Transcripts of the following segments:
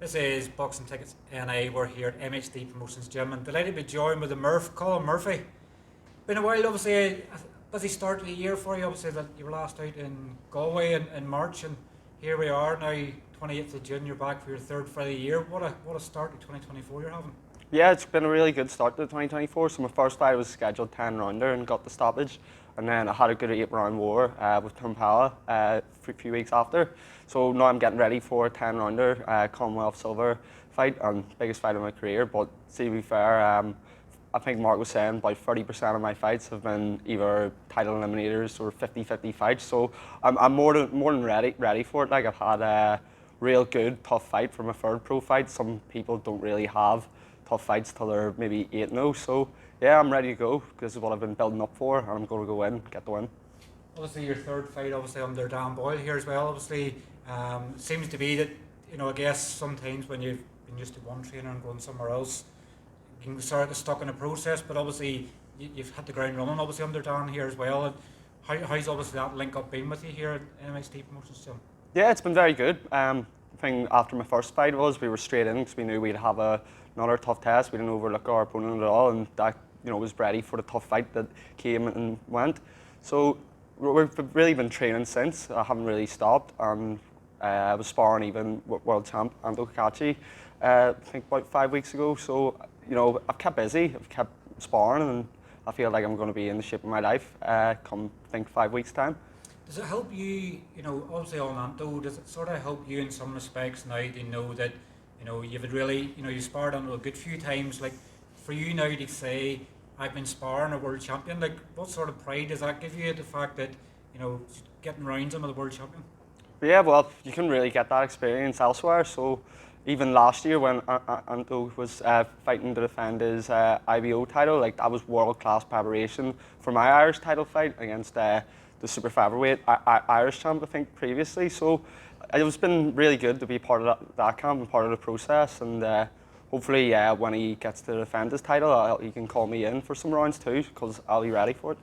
This is Boxing Tickets NI. We're here at MHD Promotions Gym and delighted to be joined with the Murph, Colm Murphy. Been a while, obviously, a busy start to the year for you. Obviously, that you were last out in Galway in March, and here we are now, 28th of June. You're back for your third fight of the year. What a start to 2024 you're having. Yeah, it's been a really good start to 2024. So my first fight was scheduled 10 rounder and got the stoppage, and then I had a good 8-round war with Tumpala a few weeks after. So now I'm getting ready for a 10 rounder Commonwealth Silver fight and biggest fight of my career. But to be fair, I think Mark was saying about 30% of my fights have been either title eliminators or 50-50 fights. So I'm more than ready for it. Like, I've had a real good tough fight for my third pro fight. Some people don't really have tough fights till they're maybe 8-0. So yeah, I'm ready to go. This is what I've been building up for, and I'm going to go in, get the win. Obviously, your third fight, obviously under Dan Boyle here as well. Obviously, seems to be that, I guess sometimes when you've been used to one trainer and going somewhere else, you can sort of get stuck in a process. But obviously, you've hit the ground running. Obviously under Dan here as well. And how's obviously that link up been with you here at MHD Promotions Gym? Yeah, it's been very good. The thing after my first fight we were straight in because we knew we'd have another tough test. We didn't overlook our opponent at all, and that was ready for the tough fight that came and went. So we've really been training since. I haven't really stopped, and I was sparring even with world champ Anto cacace I think about 5 weeks ago. So I've kept busy, I've kept sparring, and I feel like I'm going to be in the shape of my life come I think 5 weeks time. Does it help you, obviously on Anto, does it sort of help you in some respects now to know that, you've had really, you sparred Anto a good few times, like for you now to say, I've been sparring a world champion, like what sort of pride does that give you, the fact that, getting rounds him with a world champion? Yeah, well, you can really get that experience elsewhere. So even last year when Anto was fighting to defend his IBO title, like that was world-class preparation for my Irish title fight against the super featherweight Irish champ, I think, previously. So it's been really good to be part of that camp and part of the process. And hopefully, when he gets to defend his title, he can call me in for some rounds too, because I'll be ready for it.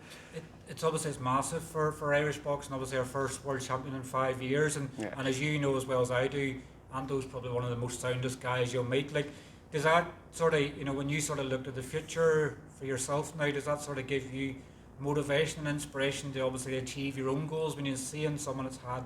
It's obviously massive for Irish boxing. Obviously, our first world champion in 5 years, and as you know as well as I do, Anto's probably one of the most soundest guys you'll meet. Like, does that sort of, when you sort of look to the future for yourself now, does that sort of give you motivation and inspiration to obviously achieve your own goals when you're seeing someone that's had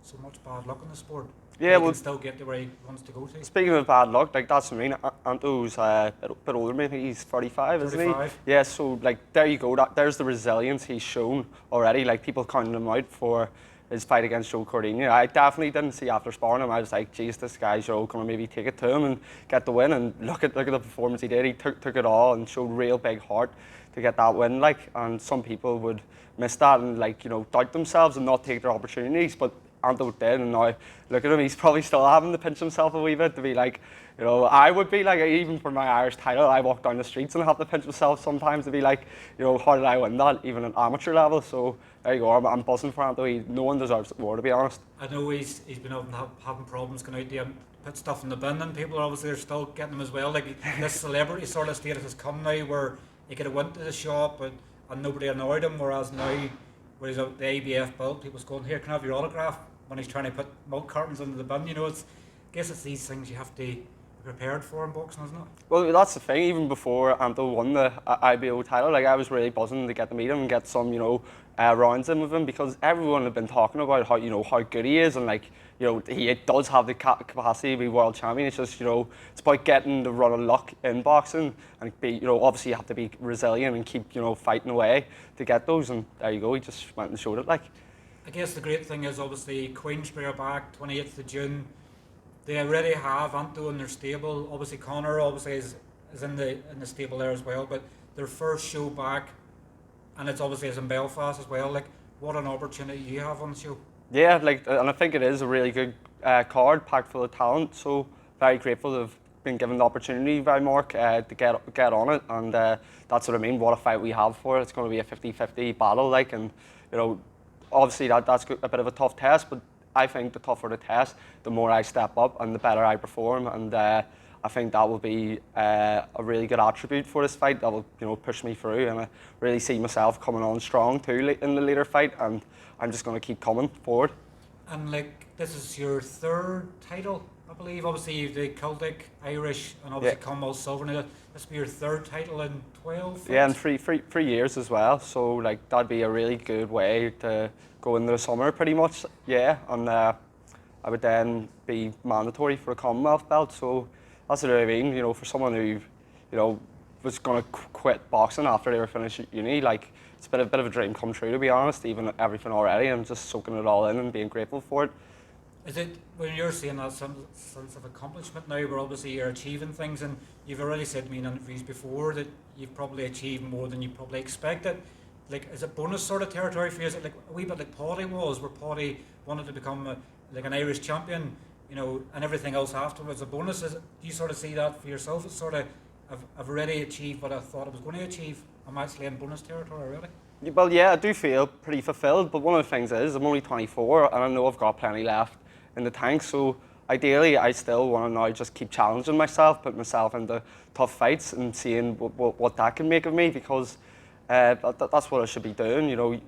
so much bad luck in the sport? Yeah, he can still get to where he wants to go to. Speaking of bad luck, like that's what I mean. Anto's a bit older than me. I think he's 35, isn't he? Yeah, so like there you go. There's the resilience he's shown already. Like, people counting him out for his fight against Joe Cordina. I definitely didn't see after sparring him. I was like, geez, this guy's going to maybe take it to him and get the win. And look at the performance he did. He took it all and showed real big heart to get that win. Like, and some people would miss that and doubt themselves and not take their opportunities. But Anto did, and now look at him, he's probably still having to pinch himself a wee bit to be like, I would be like, even for my Irish title, I walk down the streets and have to pinch myself sometimes to be like, how did I win that, even at amateur level? So there you go, I'm buzzing for Anto. No one deserves it more, to be honest. I know he's been having problems going out there and put stuff in the bin, and people obviously are still getting him as well. Like, this celebrity sort of status has come now where he could have went to the shop and nobody annoyed him, whereas now where he's out the ABF belt, people's going, here, can I have your autograph? When he's trying to put milk cartons into the bin, I guess it's these things you have to be prepared for in boxing, isn't it? Well, that's the thing. Even before Anto won the IBO title, like, I was really buzzing to get to meet him and get some, rounds in with him, because everyone had been talking about how, how good he is, and like, he does have the capacity to be world champion. It's just, it's about getting the run of luck in boxing, and be, obviously you have to be resilient and keep, fighting away to get those. And there you go. He just went and showed it, like. I guess the great thing is obviously Queensberry are back, 28th of June. They already have Anto in their stable. Obviously Conor obviously is in the stable there as well. But their first show back, and it's obviously is in Belfast as well. Like, what an opportunity you have on the show. Yeah, and I think it is a really good card, packed full of talent. So very grateful to have been given the opportunity by Mark to get on it. And that's what I mean. What a fight we have for it. It's going to be a 50-50 battle, like, and obviously that's a bit of a tough test, but I think the tougher the test, the more I step up and the better I perform, and I think that will be a really good attribute for this fight. That will push me through, and I really see myself coming on strong too in the later fight, and I'm just going to keep coming forward. And like, this is your third title I believe obviously you've the Celtic, Irish, and obviously Commonwealth silver. Now this will be your third title in 12 fights. Yeah, and three years as well. So like that'd be a really good way to go into the summer, pretty much. Yeah, and I would then be mandatory for a Commonwealth belt. So that's what I mean. You know, for someone who, you know, was gonna quit boxing after they were finished at uni, like it's been a bit of a dream come true, to be honest. Even everything already, I'm just soaking it all in and being grateful for it. Is it, when you're seeing that sense of accomplishment now, where obviously you're achieving things, and you've already said to me in interviews before that you've probably achieved more than you probably expected, like is it bonus sort of territory for you? Is it like a wee bit like Paddy was, where Paddy wanted to become like an Irish champion, you know, and everything else afterwards a bonus? Do you sort of see that for yourself? It's sort of, I've already achieved what I thought I was going to achieve. I'm actually in bonus territory already. Well, yeah, I do feel pretty fulfilled, but one of the things is I'm only 24 and I know I've got plenty left in the tank, so ideally I still want to now just keep challenging myself, put myself into tough fights and seeing what that can make of me, because that's what I should be doing. You know,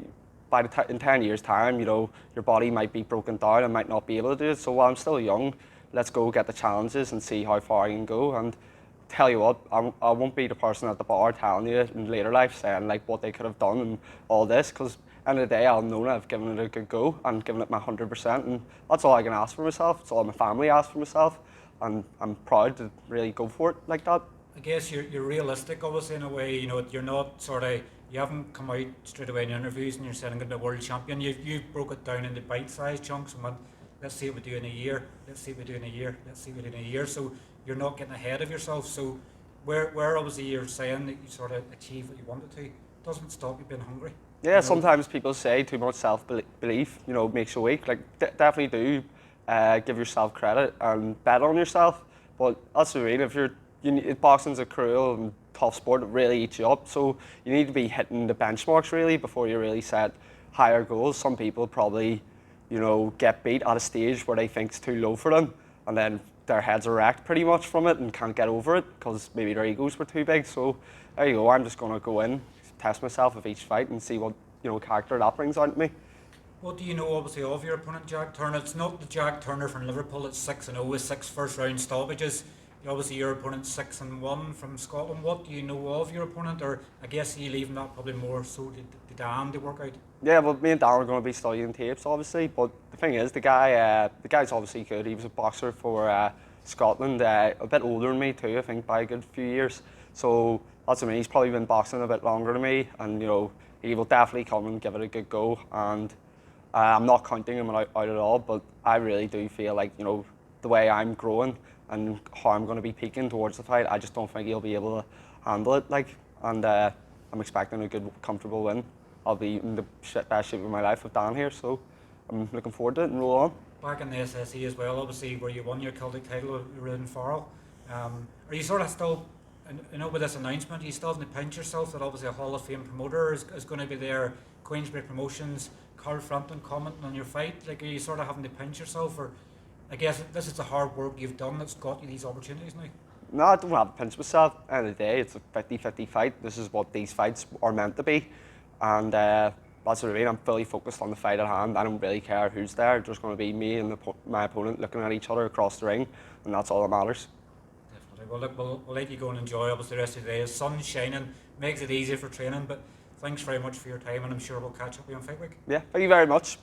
in 10 years time, you know, your body might be broken down and might not be able to do it, so while I'm still young, let's go get the challenges and see how far I can go. And tell you what, I won't be the person at the bar telling you in later life saying like what they could have done and all this, because end of the day, I'll know that I've given it a good go and given it my 100%, and that's all I can ask for myself. It's all my family asks for myself, and I'm proud to really go for it like that. I guess you're realistic, obviously, in a way. You know, you're not sort of, you haven't come out straight away in interviews and you're saying I'm going to be a world champion. You've broke it down into bite-sized chunks and went, let's see what we do in a year, let's see what we do in a year, let's see what we do in a year. So you're not getting ahead of yourself. So where obviously you're saying that you sort of achieve what you wanted to, doesn't stop you being hungry. Yeah, you know? Sometimes people say too much self-belief, you know, makes you weak. Like, definitely do give yourself credit and bet on yourself. But that's what I mean. If boxing's a cruel and tough sport, it really eats you up. So you need to be hitting the benchmarks really before you really set higher goals. Some people probably, you know, get beat at a stage where they think it's too low for them, and then their heads are wrecked pretty much from it and can't get over it because maybe their egos were too big. So there you go. I'm just going to go in, test myself with each fight and see what, you know, character that brings out of me. What do you know obviously of your opponent, Jack Turner? It's not the Jack Turner from Liverpool. It's 6-0 with 6 first-round stoppages. Obviously your opponent's 6-1 from Scotland. What do you know of your opponent? Or I guess you leaving that probably more so to Dan to work out. Yeah, well, me and Dan are going to be studying tapes, obviously. But the thing is, the guy's obviously good. He was a boxer for Scotland, a bit older than me too, I think, by a good few years. So that's what I mean. He's probably been boxing a bit longer than me, and you know, he will definitely come and give it a good go. And I'm not counting him out at all, but I really do feel like, you know, the way I'm growing and how I'm going to be peaking towards the fight, I just don't think he'll be able to handle it. Like, and I'm expecting a good, comfortable win. I'll be in the best shape of my life with Dan here, so I'm looking forward to it and roll on. Back in the SSE as well, obviously, where you won your Celtic title with Farrell. Are you sort of still, you know, with this announcement, you still having to pinch yourself that obviously a Hall of Fame promoter is going to be there, Queensberry Promotions, Frampton commenting on your fight? Like, are you sort of having to pinch yourself, or I guess this is the hard work you've done that's got you these opportunities now? No, I don't have to pinch myself. At the end of the day, it's a 50-50 fight. This is what these fights are meant to be. And that's what I mean. I'm fully focused on the fight at hand. I don't really care who's there. It's just going to be me and my opponent looking at each other across the ring, and that's all that matters. Definitely. Well, look, we'll let you go and enjoy obviously the rest of the day. The sun's shining, makes it easier for training, but thanks very much for your time, and I'm sure we'll catch up with you on Fight Week. Yeah, thank you very much.